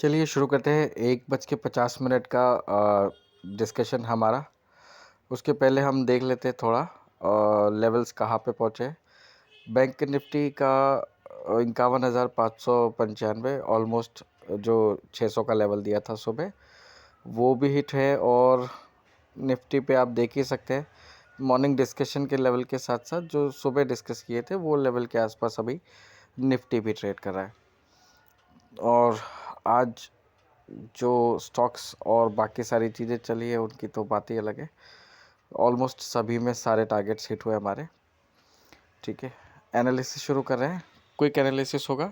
चलिए शुरू करते हैं 1:50 का डिस्कशन हमारा। उसके पहले हम देख लेते हैं थोड़ा लेवल्स कहाँ पे पहुँचे। बैंक निफ्टी का 51,595 ऑलमोस्ट जो 600 का लेवल दिया था सुबह वो भी हिट है। और निफ्टी पे आप देख ही सकते हैं मॉर्निंग डिस्कशन के लेवल के साथ साथ जो सुबह डिस्कस किए थे वो लेवल के आसपास अभी निफ्टी भी ट्रेड कर रहा है। और आज जो स्टॉक्स और बाकी सारी चीज़ें चली है उनकी तो बात ही अलग है। ऑलमोस्ट सभी में सारे टारगेट्स हिट हुए हमारे। ठीक है, एनालिसिस शुरू कर रहे हैं। क्विक एनालिसिस होगा।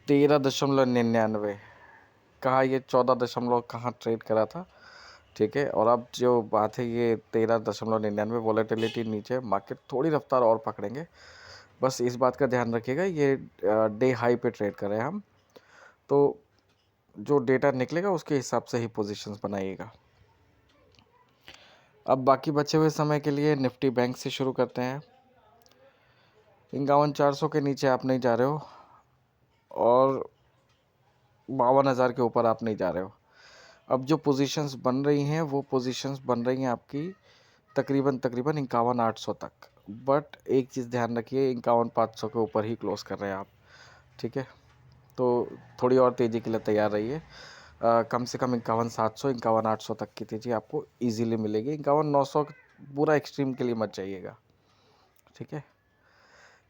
13.99 कहाँ, ये 14 कहाँ ट्रेड करा था। ठीक है, और अब जो बात है ये 13.99 वॉलेटिलिटी नीचे, मार्केट थोड़ी रफ्तार और पकड़ेंगे। बस इस बात का ध्यान रखिएगा, ये डे हाई पे ट्रेड कर रहे हैं हम, तो जो डेटा निकलेगा उसके हिसाब से ही पोजीशंस बनाइएगा। अब बाकी बचे हुए समय के लिए निफ्टी बैंक से शुरू करते हैं। 51,400 के नीचे आप नहीं जा रहे हो और 52,000 के ऊपर आप नहीं जा रहे हो। अब जो पोजीशंस बन रही हैं वो पोजीशंस बन रही हैं आपकी तकरीबन 51,800 तक। बट एक चीज़ ध्यान रखिए, 51,500 के ऊपर ही क्लोज कर रहे हैं आप। ठीक है, तो थोड़ी और तेज़ी के लिए तैयार रहिए। कम से कम 51,700 51,800 तक की तेज़ी आपको इजीली मिलेगी। 51,900 पूरा एक्सट्रीम के लिए मत जाइएगा। ठीक है,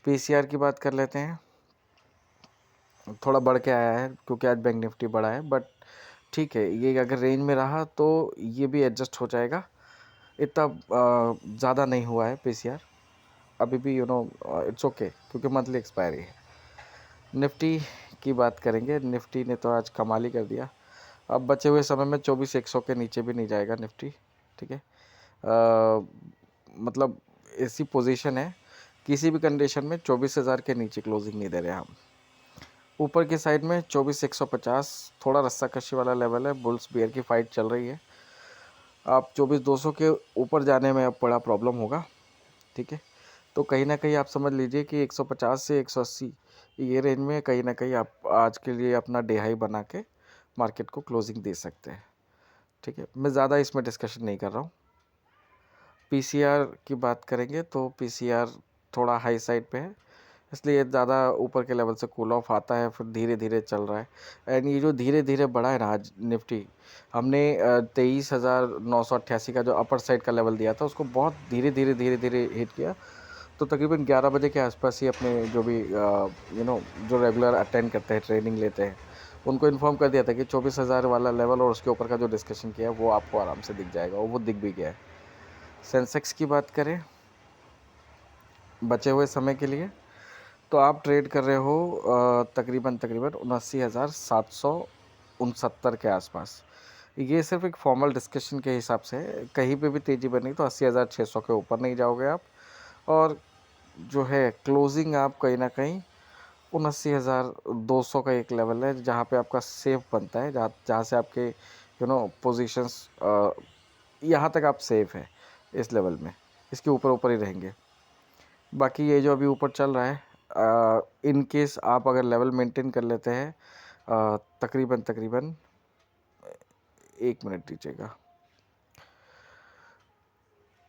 पीसीआर की बात कर लेते हैं। थोड़ा बढ़ के आया है क्योंकि आज बैंक निफ्टी बढ़ा है, बट ठीक है, ये अगर रेंज में रहा तो ये भी एडजस्ट हो जाएगा। इतना ज़्यादा नहीं हुआ है पीसीआर अभी भी, इट्स ओके, क्योंकि मंथली एक्सपायरी है। निफ्टी की बात करेंगे। निफ्टी ने तो आज कमाल ही कर दिया। अब बचे हुए समय में 24,100 के नीचे भी नहीं जाएगा निफ्टी। ठीक है, मतलब ऐसी पोजीशन है किसी भी कंडीशन में 24,000 के नीचे क्लोजिंग नहीं दे रहे हम। ऊपर की साइड में 24,150 थोड़ा रस्साकशी वाला लेवल है। बुल्स बियर की फाइट चल रही है। आप 24,200 के ऊपर जाने में अब बड़ा प्रॉब्लम होगा। ठीक है, तो कहीं ना कहीं आप समझ लीजिए कि 150 से 180 ये रेंज में कहीं ना कहीं आप आज के लिए अपना डे हाई बना के मार्केट को क्लोजिंग दे सकते हैं। ठीक है, मैं ज़्यादा इसमें डिस्कशन नहीं कर रहा हूँ। पीसीआर की बात करेंगे तो पीसीआर थोड़ा हाई साइड पे है, इसलिए ज़्यादा ऊपर के लेवल से कूल ऑफ आता है, फिर धीरे धीरे चल रहा है। एंड ये जो धीरे धीरे बढ़ा है ना आज निफ्टी, हमने 23,988 का जो अपर साइड का लेवल दिया था उसको बहुत धीरे धीरे धीरे धीरे हिट किया। तो तकरीबन 11 बजे के आसपास ही अपने जो भी जो रेगुलर अटेंड करते हैं, ट्रेनिंग लेते हैं, उनको इन्फॉर्म कर दिया था कि 24,000 वाला लेवल और उसके ऊपर का जो डिस्कशन किया वो आपको आराम से दिख जाएगा, और वो दिख भी गया है। सेंसेक्स की बात करें बचे हुए समय के लिए, तो आप ट्रेड कर रहे हो तकरीबन 79,769 के आसपास। ये सिर्फ एक फॉर्मल डिस्कशन के हिसाब से है। कहीं पे भी तेज़ी बनी तो 80,600 के ऊपर नहीं जाओगे आप। और जो है क्लोजिंग आप कहीं ना कहीं 79,200 का एक लेवल है जहाँ पे आपका सेफ बनता है, जहाँ से आपके पोजीशंस यहाँ तक आप सेफ है इस लेवल में। इसके ऊपर ऊपर ही रहेंगे। बाकी ये जो अभी ऊपर चल रहा है, इन केस आप अगर लेवल मेंटेन कर लेते हैं तकरीबन तकरीबन 1 मिनट दीजिएगा,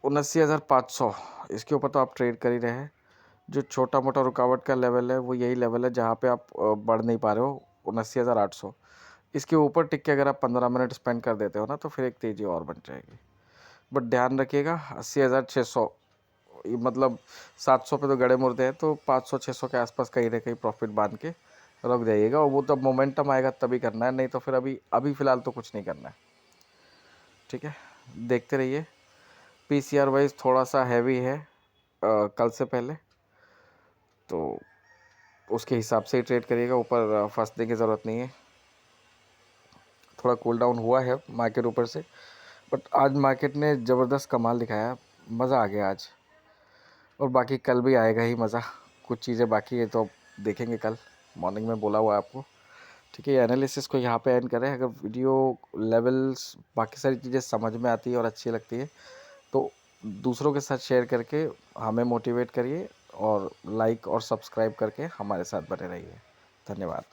79,500 इसके ऊपर तो आप ट्रेड कर ही रहे हैं। जो छोटा मोटा रुकावट का लेवल है वो यही लेवल है जहाँ पे आप बढ़ नहीं पा रहे हो, 79,800। इसके ऊपर टिक के अगर आप 15 मिनट स्पेंड कर देते हो ना तो फिर एक तेज़ी और बन जाएगी। बट ध्यान रखिएगा 80,600, मतलब 700 पे तो गड़े मुर्दे हैं, तो 500-600 के आसपास कहीं ना कहीं प्रॉफिट बांध के रख जाइएगा। और वो तब मोमेंटम आएगा तभी करना है, नहीं तो फिर अभी अभी फ़िलहाल तो कुछ नहीं करना है। ठीक है, देखते रहिए। पीसीआर वाइज थोड़ा सा हैवी है कल से पहले, तो उसके हिसाब से ही ट्रेड करिएगा। ऊपर फंसने की ज़रूरत नहीं है। थोड़ा कूल डाउन हुआ है मार्केट ऊपर से, बट आज मार्केट ने ज़बरदस्त कमाल दिखाया, मज़ा आ गया आज। और बाकी कल भी आएगा ही मज़ा। कुछ चीज़ें बाकी है तो देखेंगे कल मॉर्निंग में, बोला हुआ है आपको। ठीक है, ये एनालिसिस को यहाँ पे एंड करें। अगर वीडियो लेवल्स बाकी सारी चीज़ें समझ में आती है और अच्छी लगती है तो दूसरों के साथ शेयर करके हमें मोटिवेट करिए, और लाइक और सब्सक्राइब करके हमारे साथ बने रहिए। धन्यवाद।